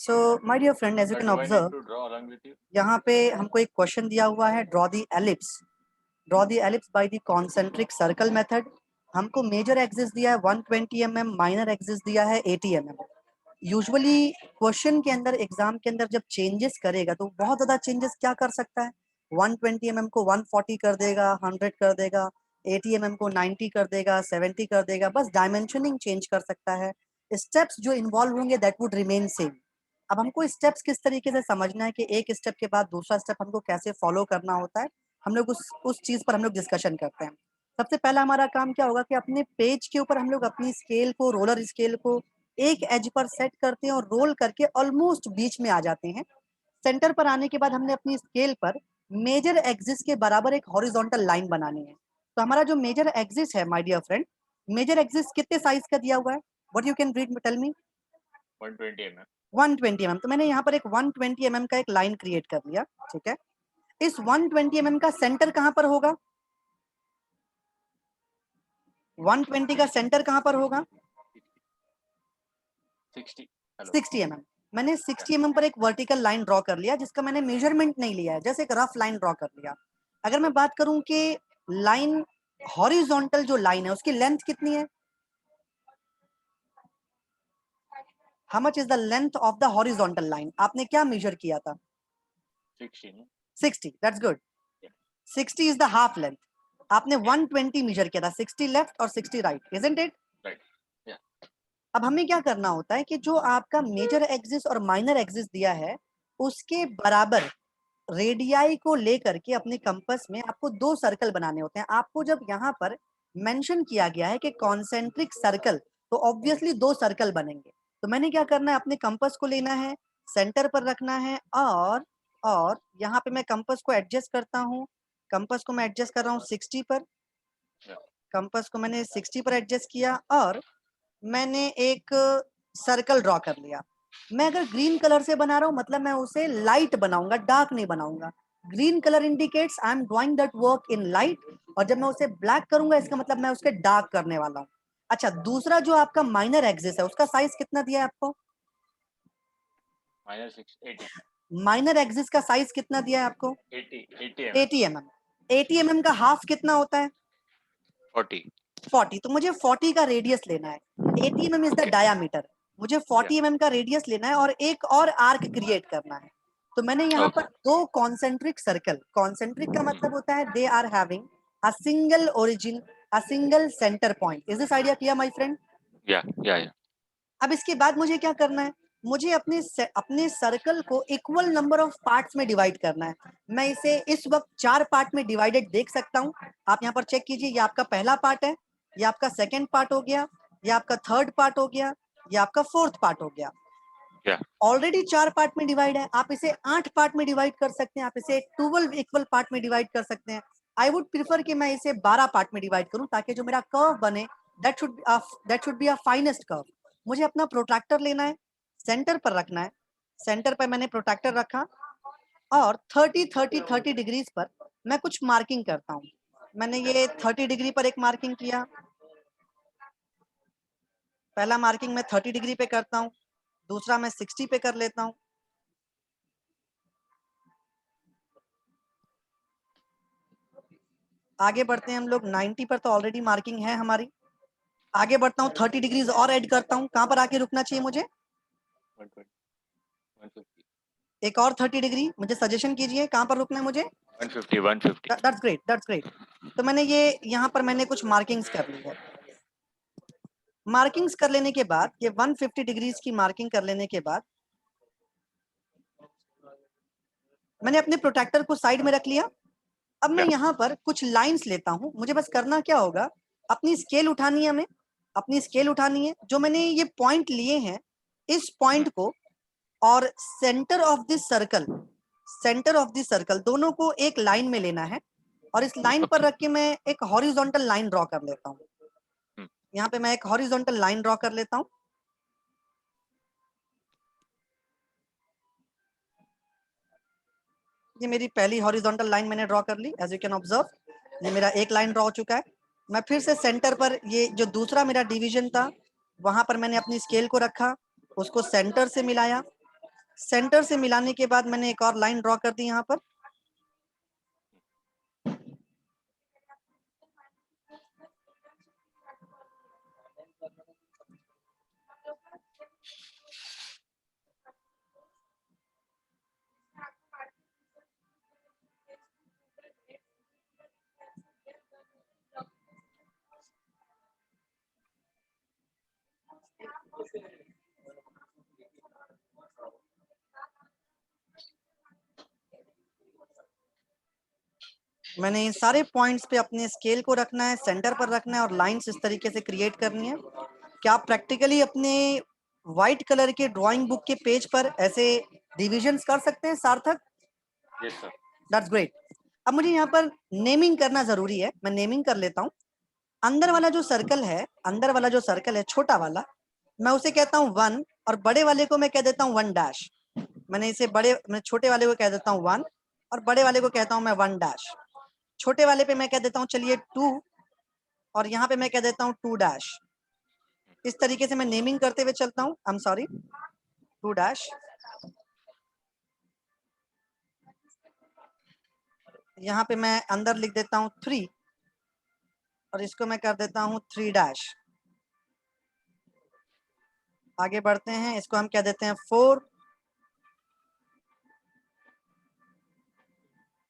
So my dear friend, as you can Do I need observe, to draw along with you? यहाँ पे हमको एक question दिया हुआ है, draw the ellipse by the concentric circle method. हमको major axis दिया है 120 mm, माइनर एक्सिस दिया है 80 mm। यूजुअली क्वेश्चन के अंदर, एग्जाम के अंदर जब चेंजेस करेगा तो बहुत ज्यादा चेंजेस क्या कर सकता है, 120 mm को 140 कर देगा, 100 कर देगा, 80 mm को 90 कर देगा, 70 कर देगा, बस डायमेंशनिंग चेंज कर सकता है। स्टेप्स जो इन्वॉल्व होंगे दैट वुड रिमेन सेम। अब हमको स्टेप्स किस तरीके से समझना है कि एक स्टेप के बाद दूसरा स्टेप हमको कैसे फॉलो करना होता है, हम लोग उस चीज पर हम लोग डिस्कशन करते हैं। सबसे पहला हमारा काम क्या होगा कि अपने पेज के ऊपर हम लोग अपनी स्केल को, रोलर स्केल को एक एज पर सेट करते हैं और रोल करके ऑलमोस्ट बीच में आ जाते हैं। सेंटर पर आने के बाद हमने अपनी स्केल पर मेजर एक्सिस के बराबर एक हॉरिजॉन्टल लाइन बनानी है। तो हमारा जो मेजर एक्सिस है my dear friend, major axis कितने साइज का दिया हुआ है? What you can read, tell me. 120 mm. 120 mm। तो मैंने यहाँ पर एक 120 mm का एक लाइन क्रिएट कर लिया, ठीक है। इस 120 mm का सेंटर कहाँ पर होगा? 120 का सेंटर कहाँ पर होगा? 60. Hello. 60 mm। मैंने 60 mm पर एक वर्टिकल लाइन ड्रॉ कर लिया, जिसका मैंने मेजरमेंट नहीं लिया है, जैसे एक रफ लाइन ड्रॉ कर लिया। अगर मैं बात करूं कि लाइन, हॉरिजॉन्टल जो लाइन है उसकी लेंथ कितनी है? How much is the length of the horizontal line? आपने क्या मेजर किया था? 60. No? 60, that's good. Yeah. 60 is the half length. आपने 120 मेजर किया था, 60 लेफ्ट और 60 right, isn't it? Right. Yeah. अब हमें क्या करना होता है कि जो आपका मेजर एक्सिस और माइनर एक्सिस दिया है उसके बराबर रेडियाई को लेकर के अपने कंपास में आपको दो सर्कल बनाने होते हैं। आपको जब यहाँ पर मेंशन किया गया है कि कॉन्सेंट्रिक सर्कल, तो ऑब्वियसली दो सर्कल बनेंगे। तो मैंने क्या करना है, अपने कंपास को लेना है, सेंटर पर रखना है, और यहाँ पे मैं कंपास को एडजस्ट करता हूँ। कंपास को मैं एडजस्ट कर रहा हूँ 60 पर। Yeah. कंपास को मैंने 60 पर एडजस्ट किया और मैंने एक सर्कल ड्रॉ कर लिया। मैं अगर ग्रीन कलर से बना रहा हूँ मतलब मैं उसे लाइट बनाऊंगा, डार्क नहीं बनाऊंगा। Green colour indicates I am drawing that work in light, और जब मैं उसे ब्लैक करूंगा इसका मतलब मैं उसके डार्क करने वाला हूँ। अच्छा, दूसरा जो आपका माइनर एक्सिस है उसका साइज कितना दिया है आपको? -80. माइनर एक्सिस का साइज कितना दिया है आपको? 80 mm. 80 mm। 80 mm का हाफ कितना होता है? 40. 40। तो मुझे 40 का रेडियस लेना है। 80 mm इज द डायामीटर। मुझे 40 mm का रेडियस लेना है और एक और आर्क क्रिएट करना है। तो मैंने यहाँ पर दो कॉन्सेंट्रिक सर्कल, कॉन्सेंट्रिक का मतलब होता है they are having a single origin, a single centre point. Is this idea clear my friend? Yeah. अब इसके बाद मुझे क्या करना है, मुझे अपने सर्कल को इक्वल नंबर ऑफ पार्ट्स में डिवाइड करना है। मैं इसे इस वक्त 4 पार्ट में डिवाइडेड देख सकता हूँ। आप यहाँ पर चेक कीजिए, ये आपका पहला पार्ट है, ये आपका सेकेंड पार्ट हो गया, ये आपका थर्ड पार्ट हो गया, ये आपका फोर्थ पार्ट हो गया। Yeah. ऑलरेडी 4 पार्ट में डिवाइड है, आप इसे 8 पार्ट में डिवाइड कर सकते हैं, आप इसे 12 इक्वल पार्ट में डिवाइड कर सकते हैं। आई वुड प्रिफर कि मैं इसे 12 पार्ट में डिवाइड करूं ताकि जो मेरा कर्व बने that should be a finest curve. मुझे अपना प्रोट्रैक्टर लेना है, सेंटर पर रखना है। सेंटर पर मैंने प्रोट्रैक्टर रखा और 30 डिग्रीज पर मैं कुछ मार्किंग करता हूँ। मैंने ये 30 डिग्री पर एक मार्किंग किया, पहला मार्किंग मैं 30 डिग्री पे करता हूँ, दूसरा मैं 60 पे कर लेता हूँ। आगे बढ़ते हैं हम लोग, 90 पर तो ऑलरेडी मार्किंग है हमारी। आगे बढ़ता हूँ, 30 डिग्रीज और ऐड करता हूँ। कहां पर आके रुकना चाहिए मुझे? 120. 150. एक और 30 डिग्री, मुझे सजेशन कीजिए कहां पर रुकना है मुझे? 150. 150. That's great, that's great. तो मैंने ये यहाँ पर मैंने कुछ मार्किंग्स कर ली है। मार्किंग्स कर लेने के बाद, ये 150 डिग्रीज की मार्किंग कर लेने के बाद मैंने अपने प्रोटेक्टर को साइड में रख लिया। अब मैं यहाँ पर कुछ लाइंस लेता हूँ। मुझे बस करना क्या होगा, अपनी स्केल उठानी है, हमें अपनी स्केल उठानी है। जो मैंने ये पॉइंट लिए हैं, इस पॉइंट को और सेंटर ऑफ दिस सर्कल दोनों को एक लाइन में लेना है और इस लाइन पर रख के मैं एक हॉरिजॉन्टल लाइन ड्रॉ कर लेता हूँ। यहाँ पे मैं एक हॉरिजॉन्टल लाइन ड्रॉ कर लेता हूँ। ये मेरी पहली हॉरिजॉन्टल लाइन मैंने ड्रॉ कर ली। एज यू कैन ऑब्जर्व, ये मेरा एक लाइन ड्रॉ हो चुका है। मैं फिर से सेंटर पर, ये जो दूसरा मेरा डिवीजन था वहां पर मैंने अपनी स्केल को रखा, उसको सेंटर से मिलाया सेंटर से मिलाने के बाद मैंने एक और लाइन ड्रॉ कर दी यहाँ पर। मैंने इन सारे पॉइंट्स पे अपने स्केल को रखना है, सेंटर पर रखना है और लाइंस इस तरीके से क्रिएट करनी है। क्या आप प्रैक्टिकली अपने व्हाइट कलर के ड्राइंग बुक के पेज पर ऐसे डिविजन्स कर सकते हैं सार्थक? Yes sir. That's great. अब मुझे यहाँ पर नेमिंग करना जरूरी है, मैं नेमिंग कर लेता हूँ। अंदर वाला जो सर्कल है, छोटा वाला, मैं उसे कहता हूँ 1 और बड़े वाले को मैं कह देता हूँ 1 डैश। मैं छोटे वाले को कह देता हूँ 1 और बड़े वाले को कहता हूँ मैं 1 डैश। छोटे वाले पे मैं कह देता हूँ चलिए 2 और यहाँ पे मैं कह देता हूँ 2 डैश। इस तरीके से मैं नेमिंग करते हुए चलता हूँ। I am sorry, 2 dash. यहाँ पे मैं अंदर लिख देता हूँ 3 और इसको मैं कर देता हूँ 3 डैश। आगे बढ़ते हैं, इसको हम कह देते हैं 4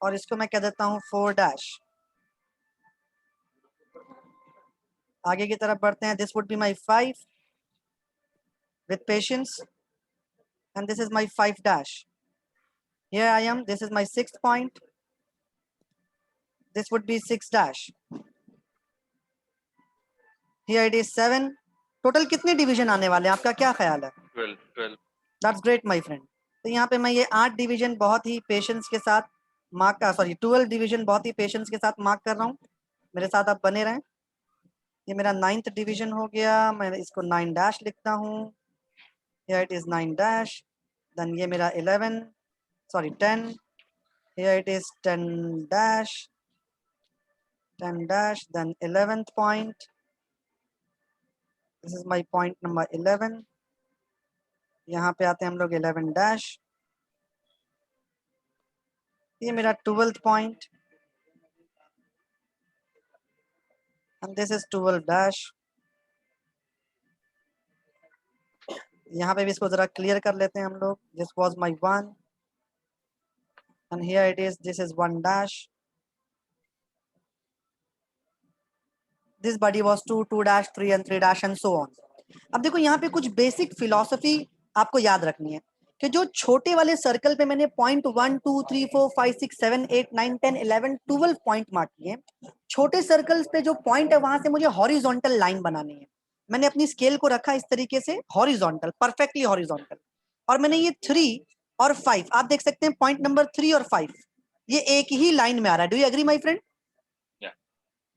और इसको मैं कह देता हूँ 4 डैश। आगे की तरफ बढ़ते हैं, this would be my 5 with patience and this is my 5 dash. Here I am, this is my 6th point, this would be 6 dash. Here it is 7. Total कितने डिवीजन आने वाले हैं, आपका क्या ख्याल है? 12. That's great my friend. तो यहाँ पे मैं ये 8 डिवीजन बहुत ही पेशेंस के साथ मार्क 12 डिवीजन बहुत ही पेशेंस के साथ मार्क कर रहा हूँ। मेरे साथ आप बने रहें। ये मेरा 9th डिवीजन हो गया, मैं इसको 9 डैश लिखता हूँ। Here it is 9 dash. Then ये मेरा 10. Here it is 10 dash. 10 dash. Then 11th point. This is my point number 11. यहाँ पे आते हैं हम लोग 11 dash. ये मेरा 12th point. And this is 12 dash. यहाँ पे भी इसको जरा क्लियर कर लेते हैं हम लोग। This was my 1. And here it is. This is 1 dash. This body was 2, 2 dash, 3 and 3 dash and so on. अब देखो यहाँ पे कुछ बेसिक फिलॉसफी आपको याद रखनी है कि जो छोटे वाले सर्कल पे मैंने पॉइंट 1, 2, 3, 4, 5, 6, 7, 8, 9, 10, 11, 12 पॉइंट मार्क किए। छोटे सर्कल्स पे जो पॉइंट है वहां से मुझे हॉरिजॉन्टल लाइन बनानी है। मैंने अपनी स्केल को रखा इस तरीके से हॉरिजॉन्टल, परफेक्टली हॉरिजॉन्टल। और मैंने ये 3 और 5, आप देख सकते हैं पॉइंट नंबर 3 और 5 ये एक ही लाइन में आ रहा है। Do you agree my friend?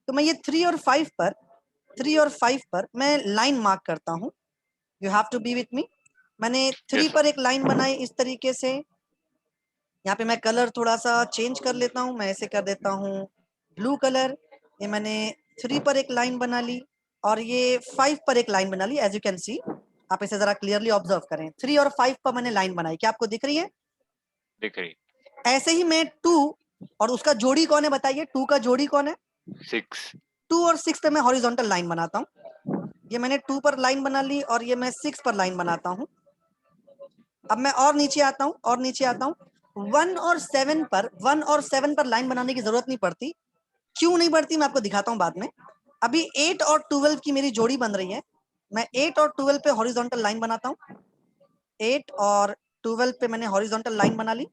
तो मैं ये 3 और 5 पर मैं लाइन मार्क करता हूँ। You have to be with me. मैंने 3 Yes, पर एक लाइन बनाई इस तरीके से। यहाँ पे मैं कलर थोड़ा सा चेंज कर लेता हूँ, मैं ऐसे कर देता हूँ ब्लू कलर। ये मैंने 3 पर एक लाइन बना ली और ये 5 पर एक लाइन बना ली। एज यू कैन सी, आप इसे जरा क्लियरली ऑब्जर्व करें। 3 और 5 पर मैंने लाइन बनाई, क्या आपको दिख रही है? दिख रही। ऐसे ही मैं 2 और उसका जोड़ी कौन है बताइए, 2 का जोड़ी कौन है? 6. 2 और 6 पे मैं हॉरिजॉन्टल लाइन बनाता हूँ। ये मैंने 2 पर लाइन बना ली और ये मैं 6 पर लाइन बनाता हूँ। अब मैं और नीचे आता हूँ 1 और 7 पर लाइन बनाने की जरूरत नहीं पड़ती। क्यों नहीं पड़ती मैं आपको दिखाता हूँ बाद में। अभी 8 और 12 की मेरी जोड़ी बन रही है। मैं 8 और 12 पे हॉरिजॉन्टल लाइन बनाता हूँ। 8 और 12 पे मैंने हॉरिजॉन्टल लाइन बना ली।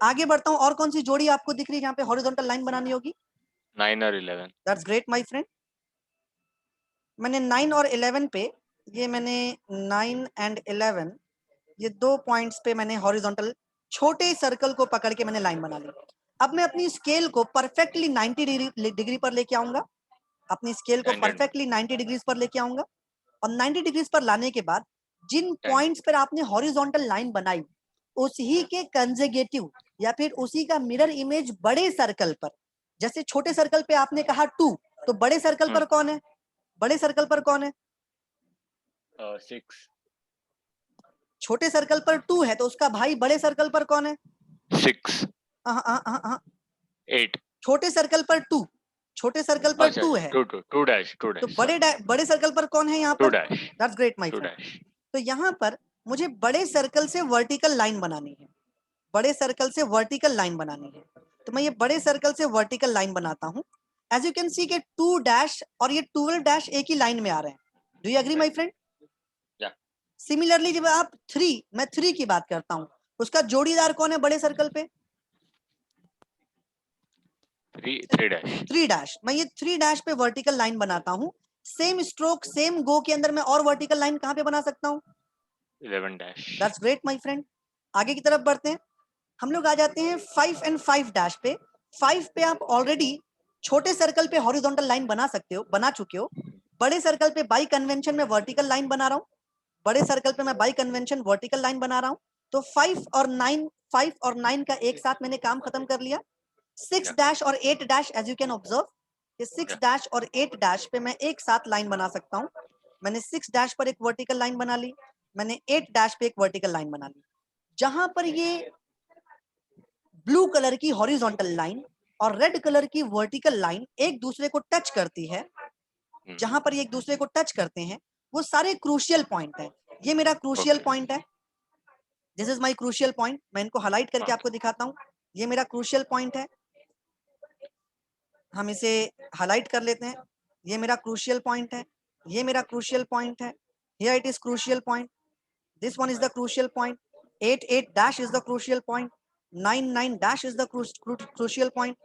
आगे बढ़ता हूँ, और कौन सी जोड़ी आपको दिख रही है जहाँ पे हॉरिजॉन्टल लाइन बनानी होगी? 9 और 11. That's great my friend. मैंने 9 और 11 पे, ये मैंने 9 एंड 11 ये 2 पॉइंट्स पे मैंने हॉरिजॉन्टल छोटे सर्कल को पकड़ के मैंने लाइन बना ली। अब मैं अपनी स्केल को परफेक्टली 90 डिग्री पर लेके आऊंगा। अपनी स्केल को 10 परफेक्टली 90 डिग्रीज पर लेके आऊंगा और 90 डिग्रीज पर लाने के बाद जिन 10. पॉइंट्स पर आपने हॉरिजॉन्टल लाइन बनाई उसी के कंसेक्यूटिव या फिर उसी का मिरर इमेज बड़े सर्कल पर, जैसे छोटे सर्कल पे आपने कहा 2, तो बड़े सर्कल पर कौन है? बड़े सर्कल पर कौन है? 6. छोटे सर्कल पर 2 है तो उसका भाई बड़े सर्कल पर कौन है? 6 8 छोटे सर्कल पर 2, छोटे सर्कल पर अच्छा 2 है 2 डैश तो बड़े सर्कल पर कौन है यहाँ 2 पर? Dash that's great my 2 friend. Dash तो यहाँ पर मुझे बड़े सर्कल से वर्टिकल लाइन बनानी है, बड़े सर्कल से वर्टिकल लाइन बनानी है। तो मैं ये बड़े सर्कल से वर्टिकल लाइन बनाता हूँ। एज यू कैन सी के 2 डैश और ये 12 डैश एक ही लाइन में आ रहे हैं। Do you agree my friend? Similarly जब आप 3, मैं 3 की बात करता हूँ, उसका जोड़ीदार कौन है बड़े सर्कल पे? 3 डैश 3 डैश। मैं ये 3 डैश पे वर्टिकल लाइन बनाता हूँ। सेम स्ट्रोक सेम गो के अंदर मैं और वर्टिकल लाइन कहाँ पे बना सकता हूँ? 11 dash that's great my friend. आगे की तरफ बढ़ते हैं, हम लोग आ जाते हैं 5 एंड 5 डैश पे। 5 पे आप ऑलरेडी छोटे सर्कल पे हॉरिजॉन्टल लाइन बना सकते हो, बना चुके हो। बड़े सर्कल पे बाई कन्वेंशन में वर्टिकल लाइन बना रहा हूँ, बड़े सर्कल पे मैं बाई कन्वेंशन वर्टिकल लाइन बना रहा हूँ। तो 5 और 9 का एक साथ मैंने काम खत्म कर लिया। 6 डैश और 8 dash as you can observe, ये 6 डैश और 8 डैश पे मैं एक साथ लाइन बना सकता हूँ। मैंने 6 डैश पर एक वर्टिकल लाइन बना ली, मैंने 8 डैश पे एक वर्टिकल लाइन बना ली। जहां पर ये ब्लू कलर की हॉरिजॉन्टल लाइन और रेड कलर की वर्टिकल लाइन एक दूसरे को टच करती है, जहां पर ये एक दूसरे को टच करते हैं, वो सारे क्रूशियल पॉइंट हैं। ये मेरा क्रूशियल पॉइंट है, this is my crucial point. मैं इनको हाईलाइट करके आपको दिखाता हूँ। ये मेरा क्रूशियल पॉइंट है, हम इसे हाईलाइट कर लेते हैं। ये मेरा क्रूशियल पॉइंट है, ये मेरा क्रूशियल पॉइंट है। Here it is crucial point, this one is the crucial point. 8 dash is the crucial point, 9 dash is the crucial point,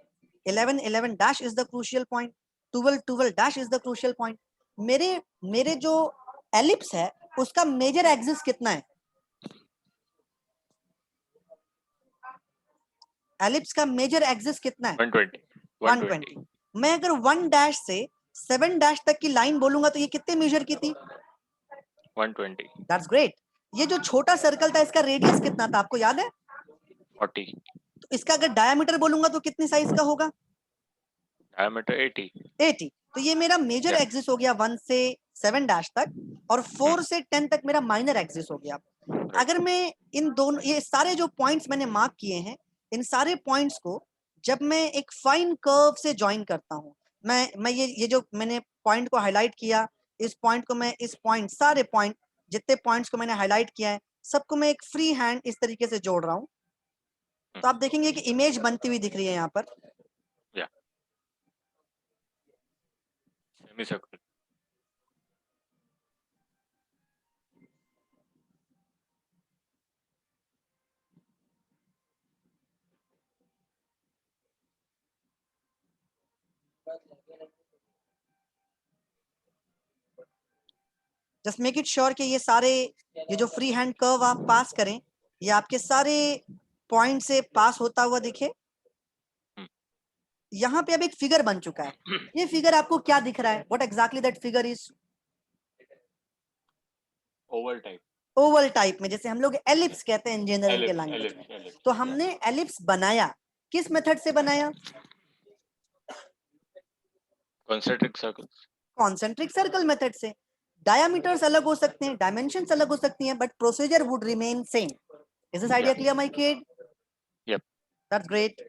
11 dash is the crucial point, 12 dash is the crucial point. मेरे मेरे जो ellipse है उसका major axis कितना है? Ellipse का major axis कितना है? 120। मैं अगर 1 डैश से 7 डैश तक की लाइन बोलूंगा तो ये कितने मेजर की थी? 120 दैट्स ग्रेट। ये जो छोटा सर्कल था इसका रेडियस कितना था आपको याद है? 40 तो इसका अगर डायमीटर बोलूंगा तो कितने साइज का होगा? डायमीटर 80 80। तो ये मेरा मेजर एक्सिस हो गया 1 से 7 डैश तक, और 4 से 10 तक मेरा माइनर एक्सिस हो गया। अगर मैं इन दोनों, ये सारे जो पॉइंट्स मैंने मार्क किए हैं, इन सारे पॉइंट्स को जब मैं एक फाइन कर्व से ज्वाइन करता हूं, मैं ये जो मैंने पॉइंट को हाईलाइट किया, इस पॉइंट को मैं, इस पॉइंट, सारे पॉइंट जितने पॉइंट्स को मैंने हाईलाइट किया है सबको मैं एक फ्री हैंड इस तरीके से जोड़ रहा हूं, तो आप देखेंगे कि इमेज बनती हुई दिख रही है यहाँ पर। Semicircle just make it sure कि ये सारे, ये जो फ्री हैंड कर्व आप पास करें, ये आपके सारे पॉइंट से पास होता हुआ दिखे। यहाँ पे अब एक फिगर बन चुका है। ये फिगर आपको क्या दिख रहा है? What exactly that figure is? Oval type, Oval type में, जैसे हम लोग एलिप्स कहते हैं इंजीनियरिंग के लैंग्वेज में। तो हमने एलिप्स बनाया, किस मेथड से बनाया? Concentric circle, concentric circle method से। डायमीटर्स अलग हो सकते हैं, डायमेंशंस अलग हो सकती हैं, but procedure would remain same. Is this idea clear my kid? Yep. That's great.